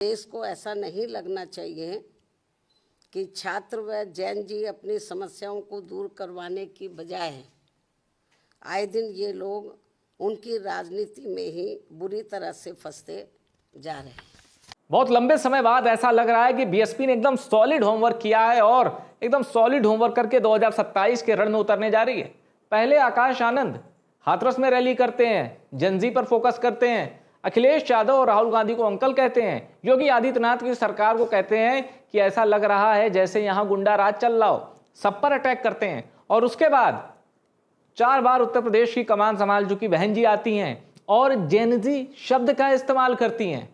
देश को ऐसा नहीं लगना चाहिए कि छात्र व जैन जी अपनी समस्याओं को दूर करवाने की बजाय आए दिन ये लोग उनकी राजनीति में ही बुरी तरह से फंसते जा रहे हैं। बहुत लंबे समय बाद ऐसा लग रहा है कि बीएसपी ने एकदम सॉलिड होमवर्क किया है और एकदम सॉलिड होमवर्क करके 2027 के रण में उतरने जा रही है। पहले आकाश आनंद हाथरस में रैली करते हैं, जनजी पर फोकस करते हैं, अखिलेश यादव और राहुल गांधी को अंकल कहते हैं, योगी आदित्यनाथ की सरकार को कहते हैं कि ऐसा लग रहा है जैसे यहां गुंडा राज चल रहा हो, सब पर अटैक करते हैं। और उसके बाद 4 बार उत्तर प्रदेश की कमान संभाल चुकी बहन जी आती हैं और जेनजी शब्द का इस्तेमाल करती हैं।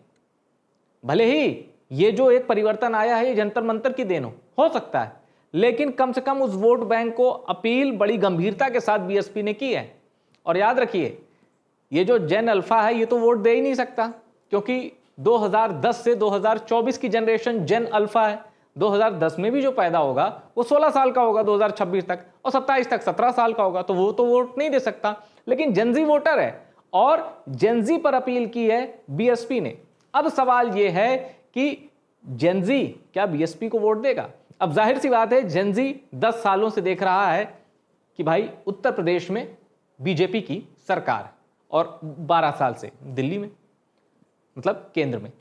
भले ही ये जो एक परिवर्तन आया है ये जंतर मंतर की देन हो सकता है, लेकिन कम से कम उस वोट बैंक को अपील बड़ी गंभीरता के साथ बीएसपी ने की है। और याद रखिए, ये जो जेन अल्फा है ये तो वोट दे ही नहीं सकता, क्योंकि 2010 से 2024 की जनरेशन जेन अल्फा है। 2010 में भी जो पैदा होगा वो 16 साल का होगा 2026 तक, और 27 तक 17 साल का होगा, तो वो तो वोट नहीं दे सकता। लेकिन जेनजी वोटर है और जेनजी पर अपील की है बीएसपी ने। अब सवाल ये है कि जेनजी क्या बीएसपी को वोट देगा? अब जाहिर सी बात है, जेनजी 10 सालों से देख रहा है कि भाई उत्तर प्रदेश में बीजेपी की सरकार है और 12 साल से दिल्ली में, मतलब केंद्र में।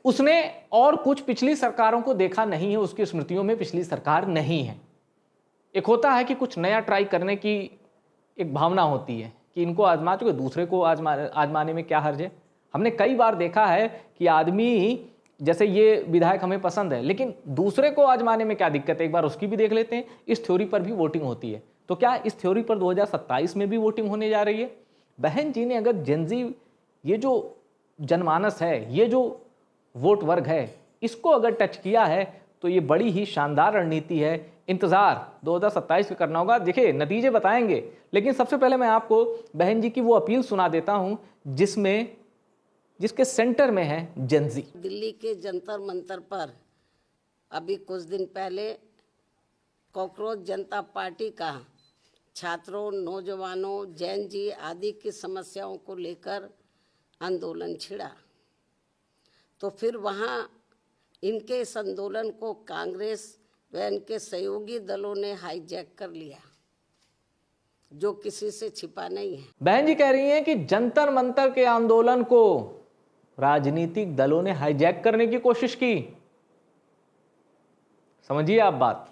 उसने और कुछ पिछली सरकारों को देखा नहीं है, उसकी स्मृतियों में पिछली सरकार नहीं है। एक होता है कि कुछ नया ट्राई करने की एक भावना होती है कि इनको आजमा चुके, दूसरे को आजमाने में क्या हर्ज है। हमने कई बार देखा है कि आदमी, जैसे ये विधायक हमें पसंद है, लेकिन दूसरे को आजमाने में क्या दिक्कत है, एक बार उसकी भी देख लेते हैं। इस थ्योरी पर भी वोटिंग होती है, तो क्या इस थ्योरी पर 2027 में भी वोटिंग होने जा रही है? बहन जी ने अगर जेनजी, ये जो जनमानस है, ये जो वोट वर्ग है, इसको अगर टच किया है तो ये बड़ी ही शानदार रणनीति है। इंतजार 2027 में करना होगा, देखिए नतीजे बताएंगे। लेकिन सबसे पहले मैं आपको बहन जी की वो अपील सुना देता हूं जिसके सेंटर में है जेनजी। दिल्ली के जंतर मंतर पर अभी कुछ दिन पहले कॉकरोच जनता पार्टी का छात्रों, नौजवानों, जैन जी आदि की समस्याओं को लेकर आंदोलन छिड़ा, तो फिर वहाँ इनके इस आंदोलन को कांग्रेस व इनके सहयोगी दलों ने हाईजैक कर लिया, जो किसी से छिपा नहीं है। बहन जी कह रही हैं कि जंतर मंतर के आंदोलन को राजनीतिक दलों ने हाईजैक करने की कोशिश की। समझिए आप बात,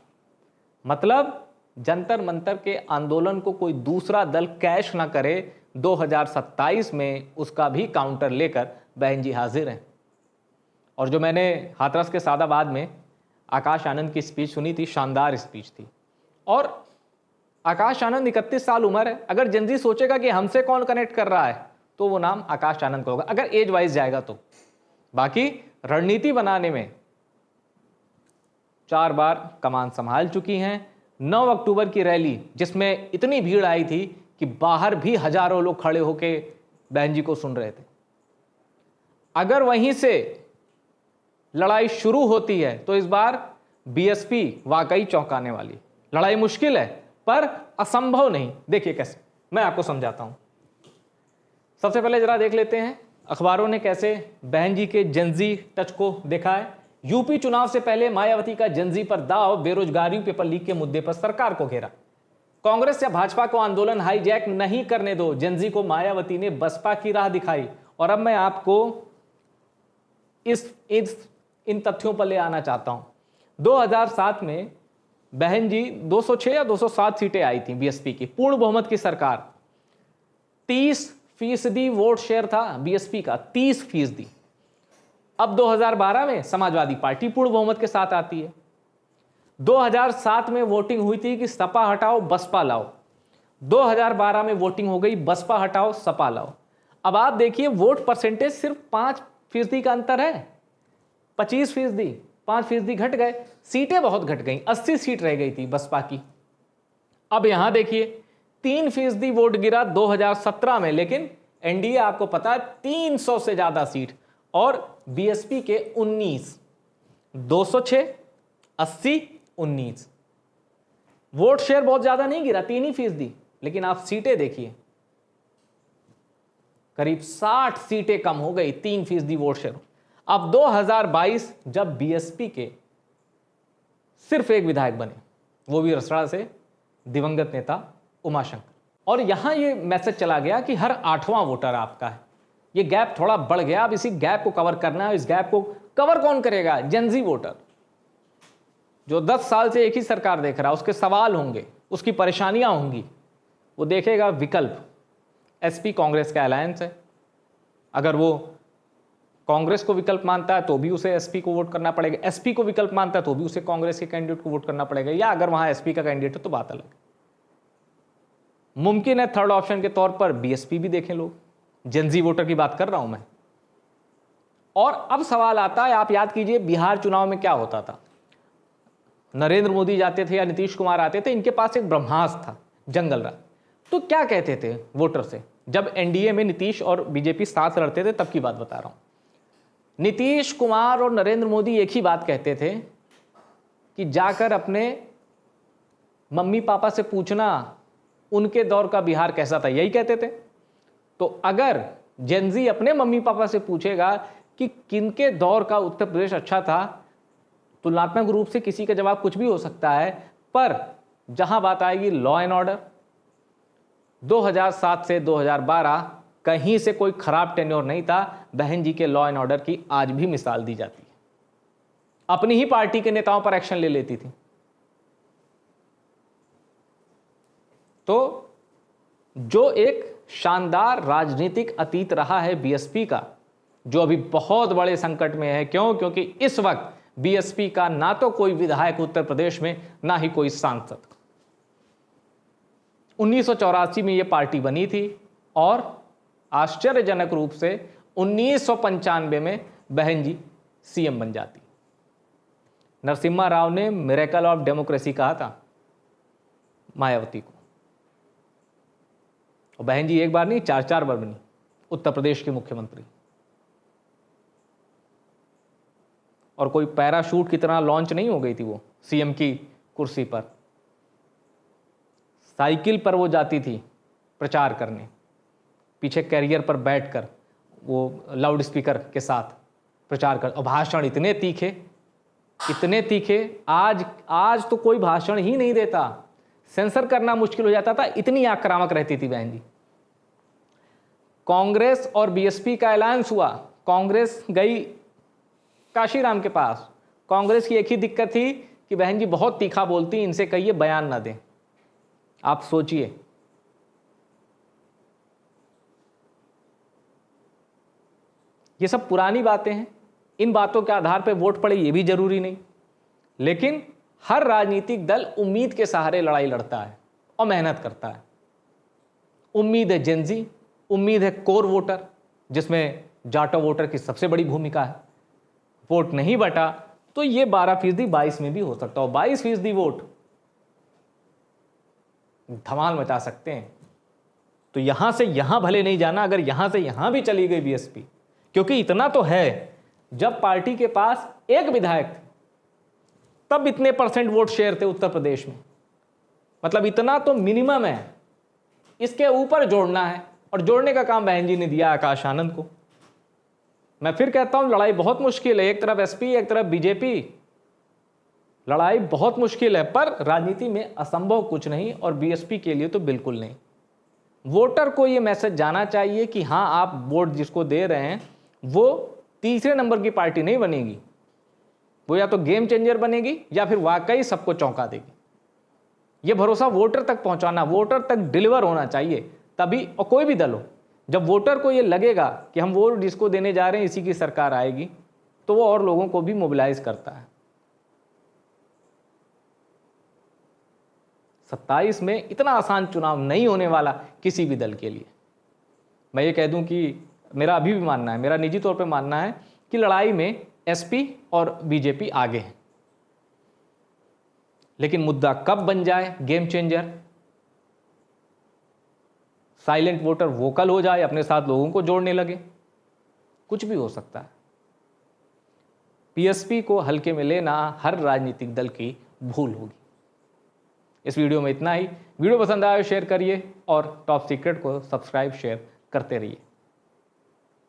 मतलब जंतर मंतर के आंदोलन को कोई दूसरा दल कैश ना करे, 2027 में उसका भी काउंटर लेकर बहन जी हाजिर हैं। और जो मैंने हाथरस के सादाबाद में आकाश आनंद की स्पीच सुनी थी, शानदार स्पीच थी। और आकाश आनंद 31 साल उम्र है। अगर जेनजी सोचेगा कि हमसे कौन कनेक्ट कर रहा है तो वो नाम आकाश आनंद का होगा, अगर एज वाइज जाएगा तो। बाकी रणनीति बनाने में 4 बार कमान संभाल चुकी हैं। 9 अक्टूबर की रैली, जिसमें इतनी भीड़ आई थी कि बाहर भी हजारों लोग खड़े होके बहन जी को सुन रहे थे। अगर वहीं से लड़ाई शुरू होती है तो इस बार बीएसपी वाकई चौंकाने वाली। लड़ाई मुश्किल है पर असंभव नहीं। देखिए कैसे, मैं आपको समझाता हूं। सबसे पहले जरा देख लेते हैं अखबारों ने कैसे बहन जी के जेनजी टच को देखा है। यूपी चुनाव से पहले मायावती का जेनजी पर दाव, बेरोजगारी, पेपर लीक के मुद्दे पर सरकार को घेरा। कांग्रेस या भाजपा को आंदोलन हाईजैक नहीं करने दो, जेनजी को मायावती ने बसपा की राह दिखाई। और अब मैं आपको इन तथ्यों पर ले आना चाहता हूं। 2007 में बहन जी 206 या 207 सीटें आई थी बीएसपी की, पूर्ण बहुमत की सरकार। 30% वोट शेयर था बीएसपी का, 30%। अब 2012 में समाजवादी पार्टी पूर्ण बहुमत के साथ आती है। 2007 में वोटिंग हुई थी कि सपा हटाओ बसपा लाओ। 2012 में वोटिंग हो गई बसपा हटाओ सपा लाओ। अब आप देखिए वोट परसेंटेज सिर्फ 5% का अंतर है। 25%, 5% घट गए, सीटें बहुत घट गई, 80 सीट रह गई थी बसपा की। अब यहां देखिए 3% वोट गिरा 2017 में, लेकिन एनडीए आपको पता है 300 से ज्यादा सीट, और बीएसपी के 19, 206, 80, 19। वोट शेयर बहुत ज्यादा नहीं गिरा, 3%, लेकिन आप सीटें देखिए, करीब 60 सीटें कम हो गई, 3% वोट शेयर। अब 2022 जब बीएसपी के सिर्फ एक विधायक बने, वो भी रसड़ा से दिवंगत नेता उमाशंकर, और यहां ये मैसेज चला गया कि हर 8वां वोटर आपका है। ये गैप थोड़ा बढ़ गया, अब इसी गैप को कवर करना है। इस गैप को कवर कौन करेगा? जेनजी वोटर, जो 10 साल से एक ही सरकार देख रहा है, उसके सवाल होंगे, उसकी परेशानियां होंगी, वो देखेगा विकल्प। एसपी कांग्रेस का अलायंस है, अगर वो कांग्रेस को विकल्प मानता है तो भी उसे एसपी को वोट करना पड़ेगा, एसपी को विकल्प मानता है तो भी उसे कांग्रेस के कैंडिडेट को वोट करना पड़ेगा, या अगर वहां एसपी का कैंडिडेट है तो बात अलग। मुमकिन है थर्ड ऑप्शन के तौर पर बीएसपी भी देखें लोग, जेनजी वोटर की बात कर रहा हूं मैं। और अब सवाल आता है, आप याद कीजिए बिहार चुनाव में क्या होता था, नरेंद्र मोदी जाते थे या नीतीश कुमार आते थे, इनके पास एक ब्रह्मास्त्र था, जंगल राज। तो क्या कहते थे वोटर से? जब एनडीए में नीतीश और बीजेपी साथ लड़ते थे तब की बात बता रहा हूं। नीतीश कुमार और नरेंद्र मोदी एक ही बात कहते थे कि जाकर अपने मम्मी पापा से पूछना उनके दौर का बिहार कैसा था, यही कहते थे। तो अगर जेनजी अपने मम्मी पापा से पूछेगा कि किनके दौर का उत्तर प्रदेश अच्छा था, तुलनात्मक रूप से किसी का जवाब कुछ भी हो सकता है, पर जहां बात आएगी लॉ एंड ऑर्डर, 2007 से 2012 कहीं से कोई खराब टेन्योर नहीं था। बहन जी के लॉ एंड ऑर्डर की आज भी मिसाल दी जाती है, अपनी ही पार्टी के नेताओं पर एक्शन ले लेती थी। तो जो एक शानदार राजनीतिक अतीत रहा है बीएसपी का, जो अभी बहुत बड़े संकट में है। क्यों? क्योंकि इस वक्त बीएसपी का ना तो कोई विधायक उत्तर प्रदेश में, ना ही कोई सांसद। 1984 में यह पार्टी बनी थी और आश्चर्यजनक रूप से 1995 में बहन जी सीएम बन जाती। नरसिम्हा राव ने मिरेकल ऑफ डेमोक्रेसी कहा था मायावती को, और बहन जी एक बार नहीं 4 बार बनी उत्तर प्रदेश की मुख्यमंत्री। और कोई पैराशूट की तरह लॉन्च नहीं हो गई थी वो सीएम की कुर्सी पर, साइकिल पर वो जाती थी प्रचार करने, पीछे कैरियर पर बैठकर वो लाउड स्पीकर के साथ प्रचार कर, और भाषण इतने तीखे, आज तो कोई भाषण ही नहीं देता, सेंसर करना मुश्किल हो जाता था, इतनी आक्रामक रहती थी बहन जी। कांग्रेस और बीएसपी का अलायंस हुआ, कांग्रेस गई काशीराम के पास। कांग्रेस की एक ही दिक्कत थी कि बहन जी बहुत तीखा बोलती, इनसे कहिए बयान ना दें। आप सोचिए, ये सब पुरानी बातें हैं, इन बातों के आधार पर वोट पड़े ये भी जरूरी नहीं, लेकिन हर राजनीतिक दल उम्मीद के सहारे लड़ाई लड़ता है और मेहनत करता है। उम्मीद है जेनजी, उम्मीद है कोर वोटर, जिसमें जाटो वोटर की सबसे बड़ी भूमिका है। वोट नहीं बटा तो ये 12% 22 में भी हो सकता हो, 22% वोट धमाल मचा सकते हैं। तो यहां से यहां भले नहीं जाना, अगर यहां से यहां भी चली गई बीएसपी, क्योंकि इतना तो है, जब पार्टी के पास एक विधायक थे तब इतने % वोट शेयर थे उत्तर प्रदेश में, मतलब इतना तो मिनिमम है, इसके ऊपर जोड़ना है, और जोड़ने का काम बहन जी ने दिया आकाश आनंद को। मैं फिर कहता हूं लड़ाई बहुत मुश्किल है, एक तरफ एसपी एक तरफ बीजेपी, लड़ाई बहुत मुश्किल है, पर राजनीति में असंभव कुछ नहीं, और बीएसपी के लिए तो बिल्कुल नहीं। वोटर को यह मैसेज जाना चाहिए कि हां, आप वोट जिसको दे रहे हैं वो तीसरे नंबर की पार्टी नहीं बनेगी, वो या तो गेम चेंजर बनेगी या फिर वाकई सबको चौंका देगी। यह भरोसा वोटर तक पहुंचाना, वोटर तक डिलीवर होना चाहिए, तभी, और कोई भी दल हो, जब वोटर को यह लगेगा कि हम वोट जिसको देने जा रहे हैं इसी की सरकार आएगी, तो वो और लोगों को भी मोबिलाइज करता है। 27 में इतना आसान चुनाव नहीं होने वाला किसी भी दल के लिए। मैं ये कह दूं कि मेरा अभी भी मानना है, मेरा निजी तौर पे मानना है कि लड़ाई में एसपी और बीजेपी आगे हैं, लेकिन मुद्दा कब बन जाए game changer, silent voter vocal हो जाए, अपने साथ लोगों को जोड़ने लगे, कुछ भी हो सकता है। पीएसपी को हल्के में लेना हर राजनीतिक दल की भूल होगी। इस वीडियो में इतना ही। वीडियो पसंद आया शेयर करिए और टॉप सीक्रेट को सब्सक्राइब शेयर करते रहिए।